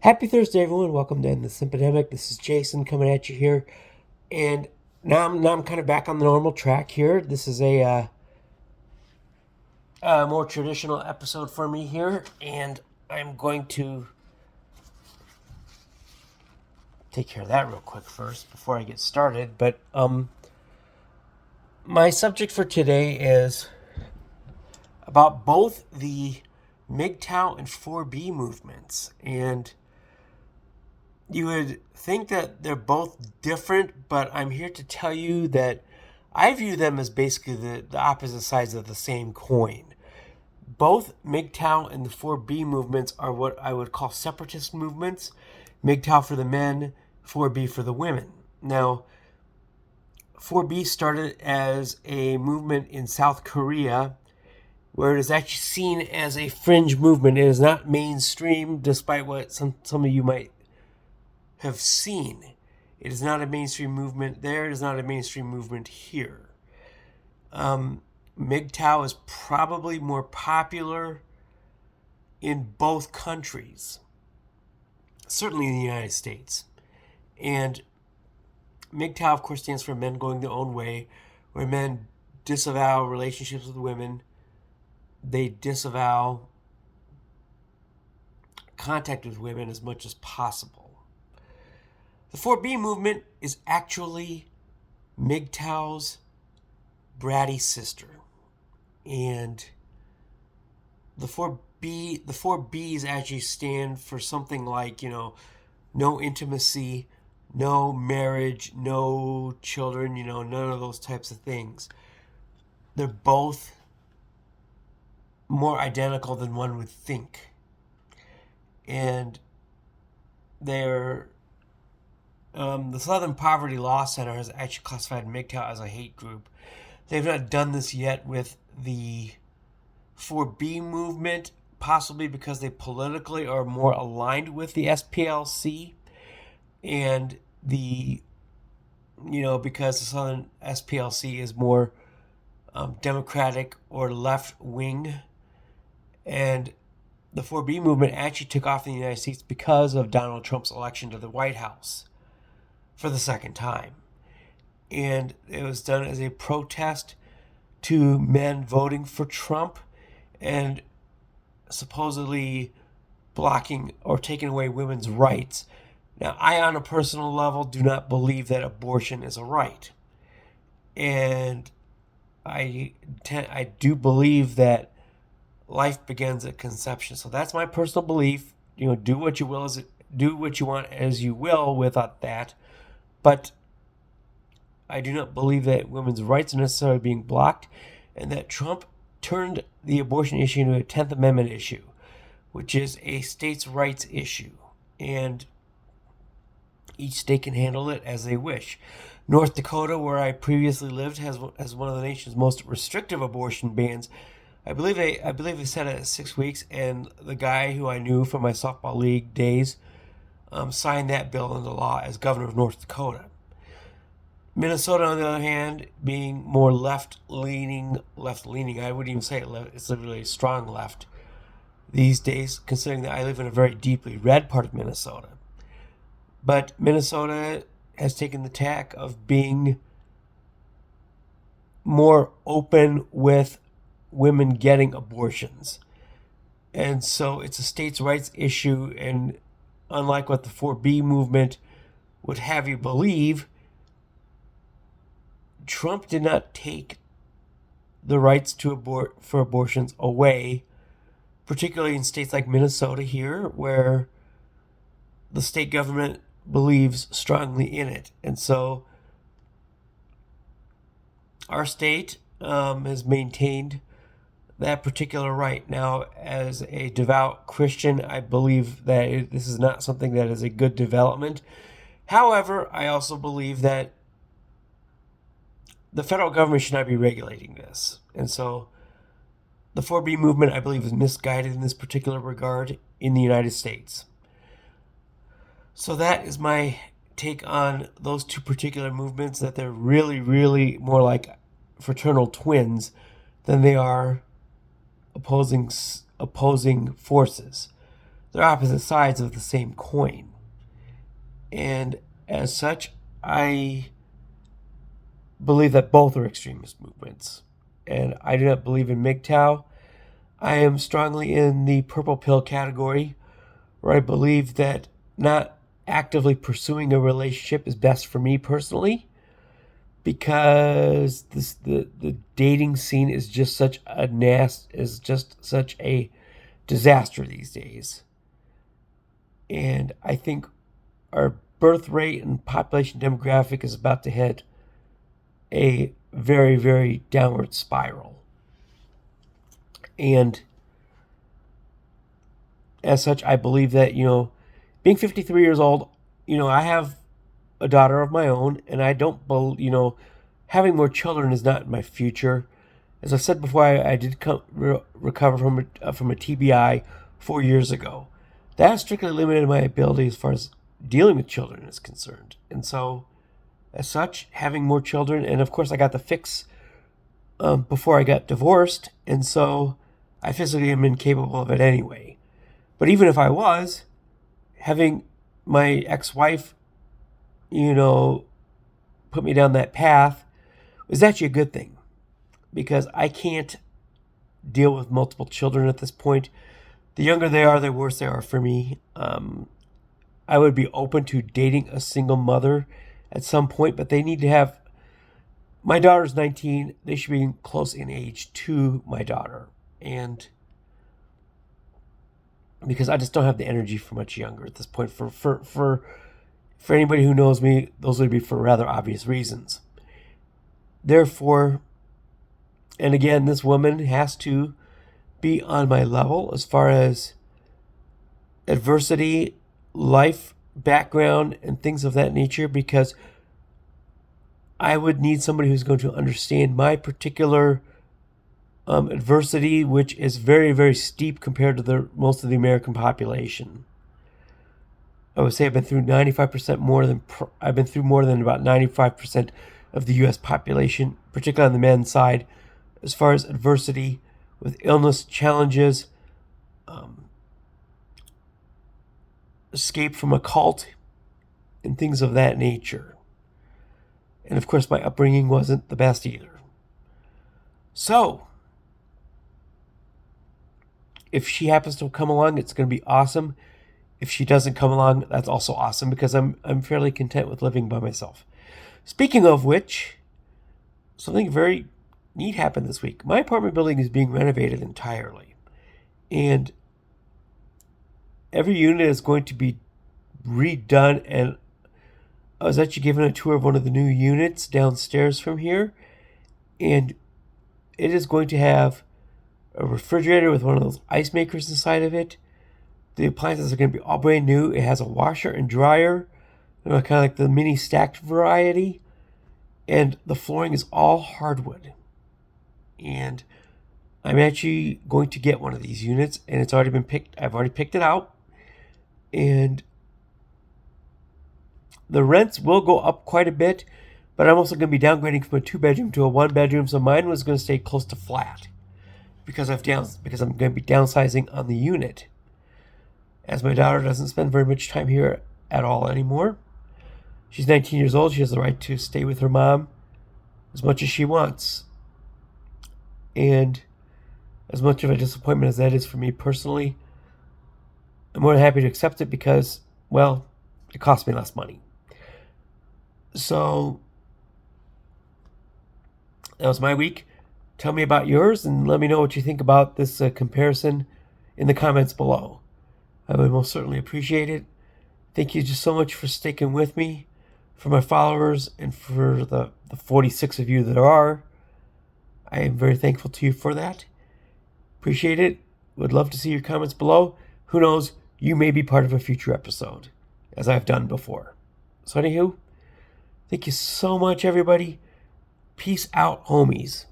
Happy Thursday, everyone. Welcome to the Simpademic. This is Jason coming at you here. And now I'm kind of back on the normal track here. This is a more traditional episode for me here. And I'm going to take care of that real quick first before I get started. But my subject for today is about both the MGTOW and 4B movements. And you would think that they're both different, but I'm here to tell you that I view them as basically the opposite sides of the same coin. Both MGTOW and the 4B movements are what I would call separatist movements. MGTOW for the men, 4B for the women. Now, 4B started as a movement in South Korea where it is actually seen as a fringe movement. It is not mainstream, despite what some of you might have seen. It is not a mainstream movement there. It is not a mainstream movement here. MGTOW is probably more popular in both countries, certainly in the United States. And MGTOW, of course, stands for men going their own way, where men disavow relationships with women. They disavow contact with women as much as possible. The 4B movement is actually MGTOW's bratty sister. And the 4Bs actually stand for something like, no intimacy, no marriage, no children, none of those types of things. They're both more identical than one would think. And they're the Southern Poverty Law Center has actually classified MGTOW as a hate group. They've not done this yet with the 4B movement, possibly because they politically are more aligned with the SPLC, and because the Southern SPLC is more Democratic or left wing, and the 4B movement actually took off in the United States because of Donald Trump's election to the White House for the second time. And it was done as a protest to men voting for Trump and supposedly blocking or taking away women's rights. Now, I, on a personal level, do not believe that abortion is a right. And I do believe that life begins at conception. So that's my personal belief. Do what you want as you will with that. But I do not believe that women's rights are necessarily being blocked, and that Trump turned the abortion issue into a 10th Amendment issue, which is a states' rights issue. And each state can handle it as they wish. North Dakota, where I previously lived, has one of the nation's most restrictive abortion bans. I believe they set it at 6 weeks, and the guy who I knew from my softball league days signed that bill into law as governor of North Dakota. Minnesota, on the other hand, being more left-leaning, I wouldn't even say it's a really strong left these days, considering that I live in a very deeply red part of Minnesota. But Minnesota has taken the tack of being more open with women getting abortions. And so it's a states' rights issue, and unlike what the 4B movement would have you believe, Trump did not take the rights for abortions away, particularly in states like Minnesota here, where the state government believes strongly in it. And so our state has maintained that particular right. Now, as a devout Christian, I believe that this is not something that is a good development. However, I also believe that the federal government should not be regulating this. And so the 4B movement, I believe, is misguided in this particular regard in the United States. So that is my take on those two particular movements, that they're really, really more like fraternal twins than they are opposing forces. they're opposite sides of the same coin. And as such, I believe that both are extremist movements. And I do not believe in MGTOW. I am strongly in the purple pill category, where I believe that not actively pursuing a relationship is best for me personally, because the dating scene is just such a disaster these days. And I think our birth rate and population demographic is about to hit a very, very downward spiral. And as such, I believe that, being 53 years old, I have a daughter of my own, and I don't believe, having more children is not in my future. As I said before, I did recover from a TBI 4 years ago. That has strictly limited my ability as far as dealing with children is concerned. And so, as such, having more children, and of course I got the fix before I got divorced, and so I physically am incapable of it anyway. But even if I was, having my ex-wife, put me down that path was actually a good thing, because I can't deal with multiple children at this point. The younger they are, the worse they are for me. I would be open to dating a single mother at some point, but they need to have... My daughter's 19. They should be close in age to my daughter. And because I just don't have the energy for much younger at this point. For anybody who knows me, those would be for rather obvious reasons. Therefore, and again, this woman has to be on my level as far as adversity, life background, and things of that nature, because I would need somebody who's going to understand my particular adversity, which is very, very steep compared to most of the American population. I would say I've been through more than about 95% of the U.S. population, particularly on the men's side, as far as adversity with illness, challenges, escape from a cult, and things of that nature. And of course, my upbringing wasn't the best either. So, if she happens to come along, it's going to be awesome. If she doesn't come along, that's also awesome, because I'm fairly content with living by myself. Speaking of which, something very neat happened this week. My apartment building is being renovated entirely, and every unit is going to be redone. And I was actually given a tour of one of the new units downstairs from here, and it is going to have a refrigerator with one of those ice makers inside of it. The appliances are going to be all brand new. It has a washer and dryer, kind of like the mini stacked variety, and the flooring is all hardwood. And I'm actually going to get one of these units, and it's already been picked. I've already picked it out, and the rents will go up quite a bit, but I'm also going to be downgrading from a 2-bedroom to a 1-bedroom, so mine was going to stay close to flat because I'm going to be downsizing on the unit, as my daughter doesn't spend very much time here at all anymore. She's 19 years old. She has the right to stay with her mom as much as she wants. And as much of a disappointment as that is for me personally, I'm more than happy to accept it because, well, it costs me less money. So, that was my week. Tell me about yours and let me know what you think about this comparison in the comments below. I would most certainly appreciate it. Thank you just so much for sticking with me, for my followers, and for the 46 of you that are. I am very thankful to you for that. Appreciate it. Would love to see your comments below. Who knows, you may be part of a future episode, as I've done before. So anywho, thank you so much, everybody. Peace out, homies.